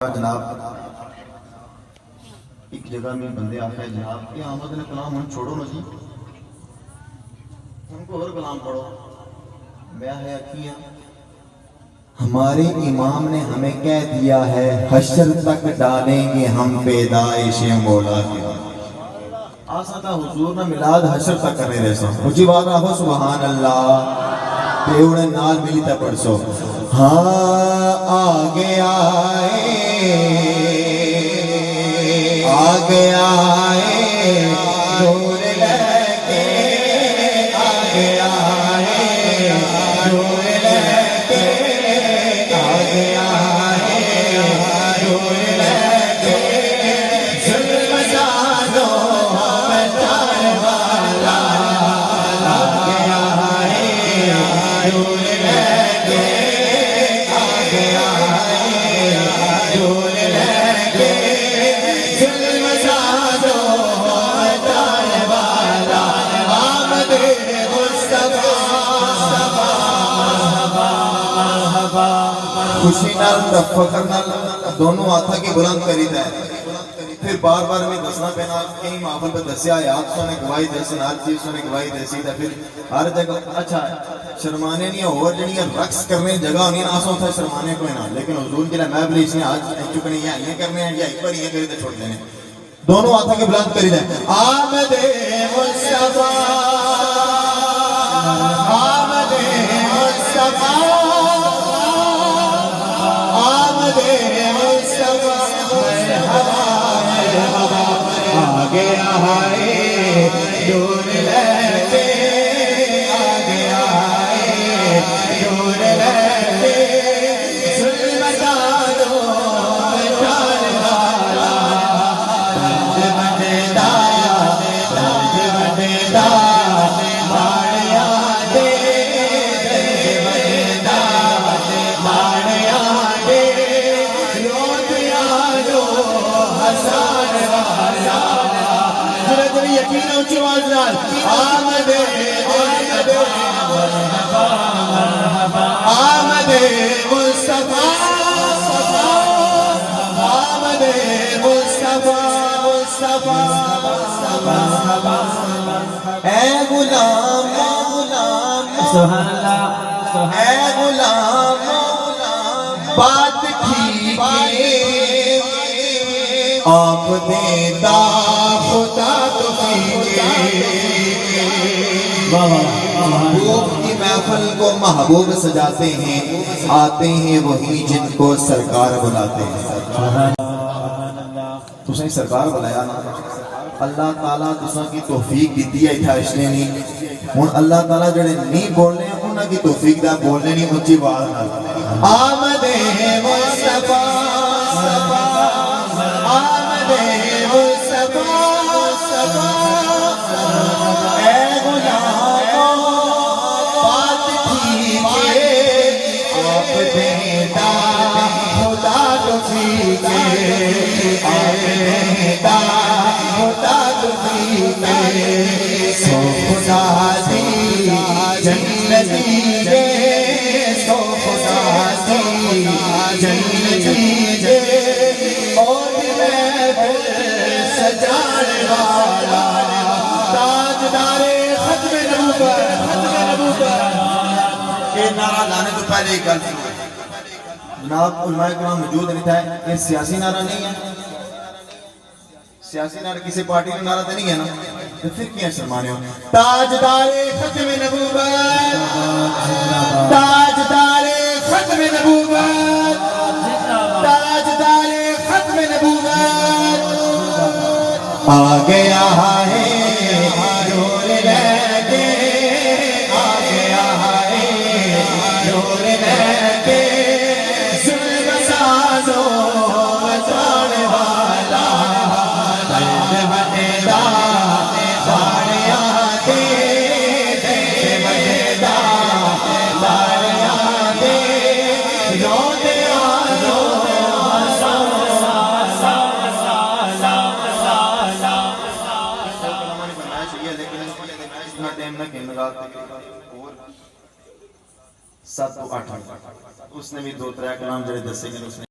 جناب ایک جگہ میں بندے آتا ہے جناب کہ احمد نے کلام ہم چھوڑو نا جی ان کو اور کلام پڑھو میں ہے کیا ہمارے امام نے ہمیں کہہ دیا ہے حشر تک ڈالیں گے ہم پیدائش مولا کے آسا تھا حضور نہ ملاد حشر تک کرنے رہے سو مجھے بات رہا سبحان اللہ پیوڑے نال ملی تا پڑھ سو ہاں آگے آئے نور لے کے آگے آئے نور لے کے آگے آئے نور لے کے ظلم جانو بچان والا آگے آئے نور لے کے آگے آئے نور لے کے ظلم جانو بچان والا آمد مصطفیٰ خوشی نال فخر نال دونوں آتھا کی بلند کری ہے پھر بار بار میں دسنا پینا کہیں محفل پہ دسیا یاد سو نے گواہی دیسی ہر چیز سو نے گواہی دیسی تھا پھر ہر جگہ اچھا ہے شرمانے نہیں اور جنیاں رقص کرنے جگہ ہونی نہ آسا ہوتا ہے شرمانے کوئی نہ لیکن حضور کے لئے میں بھی اس نے آج چکنے یا یہ کرنے ہیں یا ایک بار یہ کرے تو چھوڑ دینے دونوں آتھا کی بلند کری ہے آمد مصطفیٰ آمد مصطفیٰ آمد مصطفیٰ آگے آئے نور لے کے آگے آئے نور لے کے ظلم جانو بچان والا درد بڑھتا درد بڑھتا ماڑیاں دے درد بڑھتا ماڑیاں دے روتیاں رو حسان والا یقین اونچی آواز نال آمد آمد مصطفیٰ آمد مصطفیٰ اے غلام سبحان اللہ اے غلام بات ٹھیک آپ دیتا خدا محبوب کی محفل کو محبوب سجاتے ہیں آتے ہیں وہی جن کو سرکار بلاتے ہیں تو سے سرکار بلایا نا اللہ تعالیٰ تساں کی توفیق دیتی ہے اتھا اشنے نہیں ہون اللہ تعالیٰ جڑے نہیں بولنے ہیں انہاں کی توفیق دا بولنے نہیں اچھی بات نہ آمد مصطفیٰ آمد مصطفیٰ اے غلام بات ٹھیک آپ دیتا خدا توفیق آپ دیتا خدا توفیق سو خدا دی جنتی دے سو خدا دی جنتی دے اور میں سجان والا تاجدار ختم نبوت یہ نعرہ لانے تو پہلے ایک گل جناب علماء کرام موجود نہیں تھا یہ سیاسی نعرہ نہیں ہے سیاسی نعرہ کسی پارٹی کا نعرہ تو نہیں ہے نا تو پھر کیا شرمانے ہو تاجدار ختم نبوت تاجدار ختم نبوت تاجدار ختم نبوت آگے آئے نور لے کے آگے آئے نور لے کے ظلم سازو بچان والا درد بڑھتا ماڑیاں دے درد بڑھتا ماڑیاں دے روتیاں رو سات تو 8 اس نے بھی 2-3 کلام جڑے دسے گئے